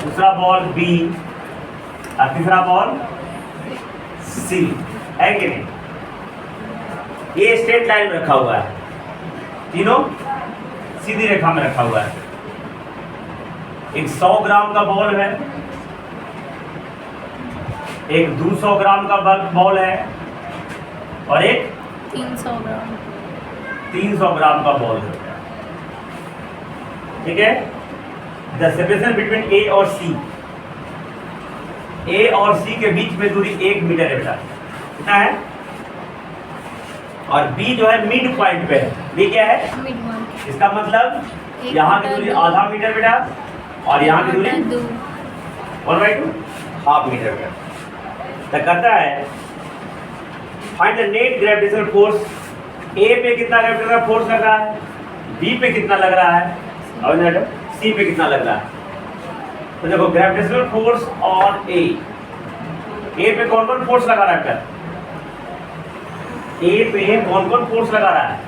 दूसरा ball B और तीसरा बॉल सी, है कि नहीं? ये स्ट्रेट लाइन में रखा हुआ है, तीनों सीधी रेखा में रखा हुआ है। एक 100 ग्राम का बॉल है, एक 200 ग्राम का बॉल है और एक 300 ग्राम 300 ग्राम का बॉल है। ठीक है, द सेपरेशन बिटवीन ए और सी, ए और सी के बीच में दूरी 1 मीटर है बेटा, कितना है? और बी जो है मिड पॉइंट पे है, बी क्या है? Mid point. इसका मतलब यहाँ की दूरी आधा मीटर बेटा और यहाँ की दूरी 1/2 हाफ मीटर बेटा। तो कहता है find the net gravitational force, A पे कितना ग्रेविटेशनल फोर्स लग रहा है, बी पे कितना लग रहा है और सी पे कितना लग रहा है। तो देखो ग्रेविटेशनल फोर्स ऑन ए पे कौन कौन फोर्स लगा रहा है? ए पे कौन कौन फोर्स लगा रहा है?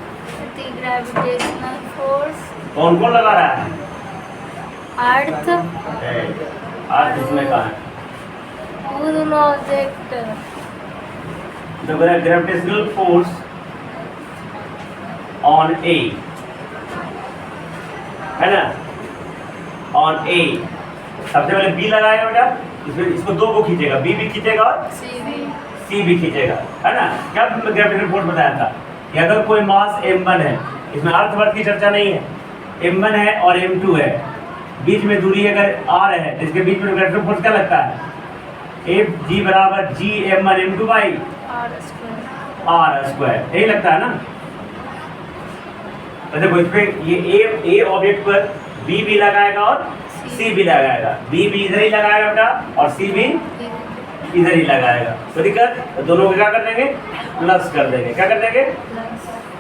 ग्रेविटेशनल फोर्स कौन कौन लगा रहा है? अर्थ अर्थ इसमें कहाँ है? वो दोनों object. The gravitational force on A, है ना, on A। सबसे पहले B लगाएगा बेटा, इसमें इसको दो को खींचेगा, B भी खींचेगा और C भी खींचेगा, है ना। क्या ग्रेविटेशनल फोर्स बताया था कि अगर कोई मास m1 है, इसमें अर्थवर्क की चर्चा नहीं है, m1 है और m2 है, बीच में दूरी अगर r है तो इसके बीच में ग्रेविटेशनल फोर्स क्या लगता है? Fg बराबर g m1 m2 by r square, यही लगता है ना। तो देखो इस पे ये ए ऑब्जेक्ट पर बी भी लगाएगा और सी भी लगाएगा, बी भी इधर ही लगाएगा बेटा और सी भी इधर ही लगाएगा। तो दिक्कत, तो दोनों को क्या कर देंगे? प्लस कर देंगे। क्या कर देंगे?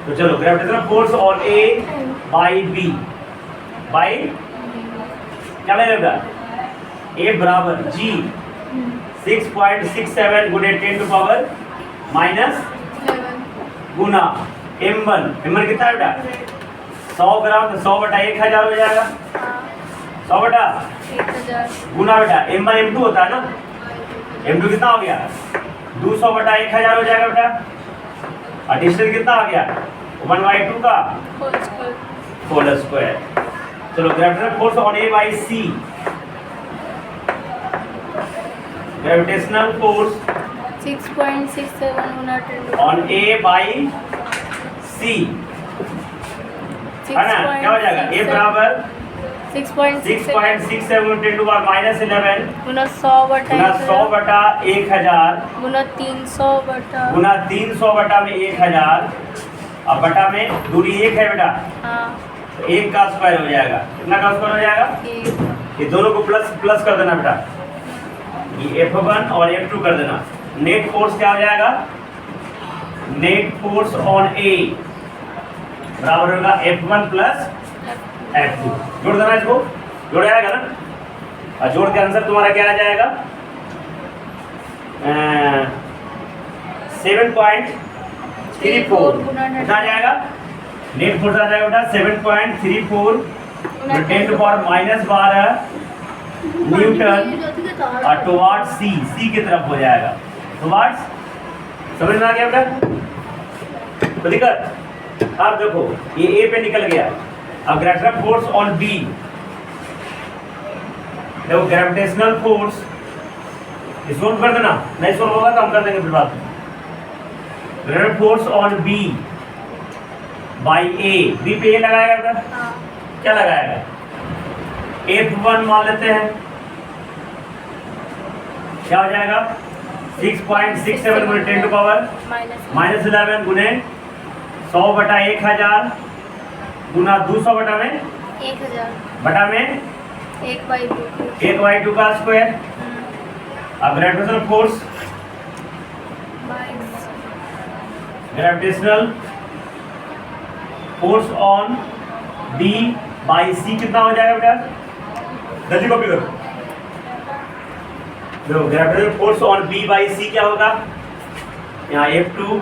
तो चलो gravitational force on A by B by क्या लगेगा? ए बराबर जी 6.67 गुणे 10 to power minus Guna m1 कितना है बेटा? 100 ग्राम, तो 100 बटा 1000 हो जाएगा, 100 बटा 1000 गुना बेटा m1 m2 होता है ना, m2 कितना हो गया? 200 बटा 1000 हो जाएगा बेटा, और डिस्टेंस कितना आ गया? 1/2 का होल स्क्वायर। चलो gravitational force on A by C, gravitational force 6.67 गुना 10 ऑन ए बाई सी, है ना। क्या हो जाएगा? ए बराबर 6.67 10 टू पावर माइनस 11 गुना 100 बटा 100 बटा 1000 गुना 300 बटा गुना 300 बटा में 1000, अब बटा में दूरी 1 है बेटा, हाँ तो 1 का स्क्वायर हो जाएगा। कितना का स्क्वायर हो जाएगा? ये दोनों को प्लस कर देना बेटा, ये F1 और F2 कर देना। नेट फोर्स क्या हो जाएगा? नेट फोर्स ऑन ए बराबर होगा F1 प्लस F2। जोड़ देना इसको, जोड़ जाएगा ना, और जोड़ के आंसर तुम्हारा क्या आ जाएगा? 7.34 कितना आ जाएगा? नेट फोर्स आ जाएगा बेटा 7.34 10 टू पावर माइनस 12 न्यूटन और टुवार्ड्स सी की तरफ हो जाएगा, टुवार्ड्स। समझ में आ गया बेटा? तो दिक्कत, अब देखो ये ए पे निकल गया, अब ग्रेविटेशनल फोर्स ऑन बी, देखो ग्रेविटेशनल फोर्स सोल्व कर देना, नहीं सोल्व होगा तो हम कर देंगे फिर बात। Gravitational force on B by A, B पे ए लगाएगा बेटा, क्या लगाएगा? F1 मान लेते हैं, क्या हो जाएगा? 6.67 गुणे 10 टू पावर माइनस 11 गुणे 100 बटा 1000 गुना 200 बटा में 1000 बटा में 1/2 का स्क्वायर। अब gravitational force, gravitational force on B by C कितना हो जाएगा बेटा? जल्दी कॉपी करो। देखो gravitational force on B by C क्या होगा? यहाँ F2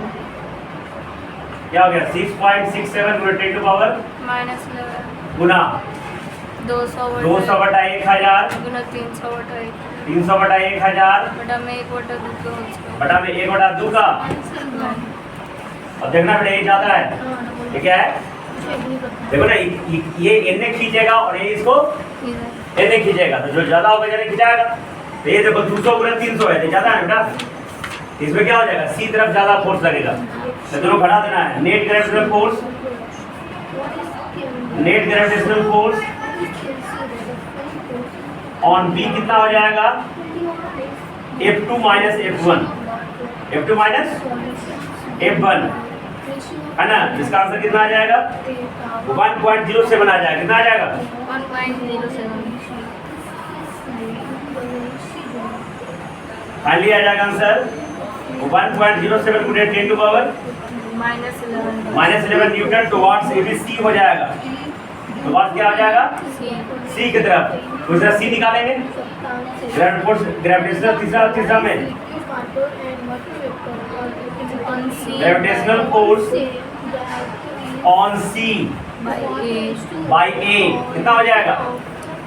क्या हो गया? 6.67 गुना 10 टू पावर -11 गुना 200 200 बटा 1000 गुना 300 बटा 1 300 बटा 1000 बटा में 1 बटा 2 का होल स्क्वायर बटा में 1 बटा 2 का। अब देखना बेटा ये ज्यादा है, ये क्या है देखो ना, ये इन्हें खींचेगा और ये इसको इन्हें खींचेगा, तो जो ज्यादा होगा जाने खिंचाएगा। तो ये देखो 200 गुना 300 है, तो ज्यादा है बेटा, इसमें क्या हो जाएगा, सी तरफ ज्यादा फोर्स लगेगा, तो दोनों घटा देना है। Net gravitational force, net gravitational force on B कितना हो जाएगा, F2 minus F1, F2 minus F1 है ना, इसका आंसर कितना आ जाएगा 1.07 आ जाएगा, कितना आ जाएगा 1.07 फाइनली आ जाएगा आंसर 1.07 गुणे 10 to power -11 newton towards ABC हो जाएगा। तो बात क्या हो जाएगा सी की तरफ, तो इधर सी निकालेंगे, ग्रेविटेशनल तीसरा में gravitational force on C by A कितना हो जाएगा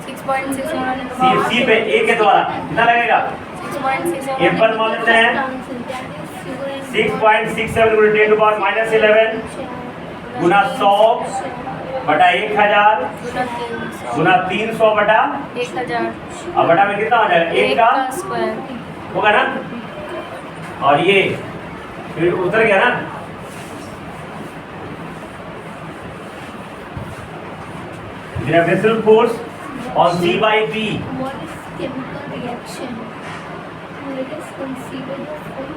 6.67 सी पे ए के द्वारा कितना लगेगा, 6.67 F1 मान लेते हैं 6.67 गुणे 10 टू पावर -11 गुना 100 बटा 1000 गुना 300 बटा 1000 अब बटा में कितना हो जाएगा 1 का स्क्वायर होगा ना, और ये फिर उतर गया ना। Gravitational force on C by B,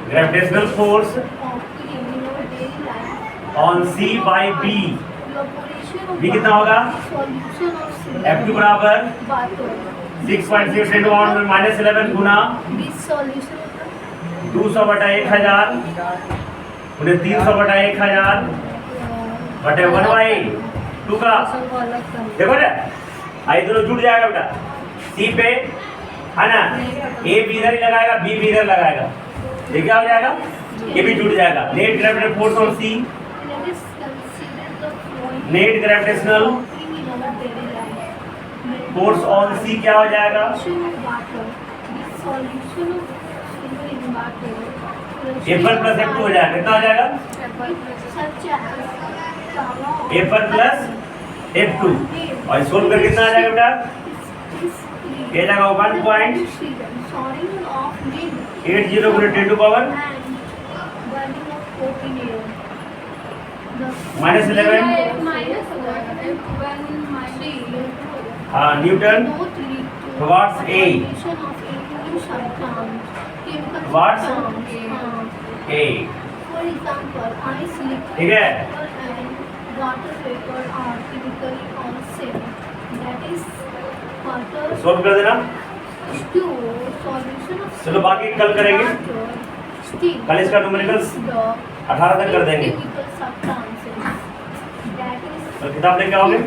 gravitational force on C by B, B कितना होगा F2 बराबर 6.67 -11 गुना 200 बटा 1000 गुणे 300 बटा 1000 बटे 1/2 का। देखो ना आई दोनों जुड़ जाएगा बेटा, सी पे है ना, ए भी इधर ही लगाएगा, बी भी इधर लगाएगा, ये क्या हो जाएगा ये भी जुड़ जाएगा। Net gravitational force on C, net gravitational force on C क्या हो जाएगा F1 प्लस F2 हो जाएगा, कितना हो जाएगा F1 प्लस F2, और सोल्व कर कितना आ जाएगा बेटा, ये जाएगा 1.80 गुणे 10 to power -11 newton towards A, towards A, ठीक है। सोल्व कर देना, चलो बाकी कल करेंगे, कल इसका न्यूमेरिकल्स 18 तक कर देंगे। तो किताब लेके आओगे।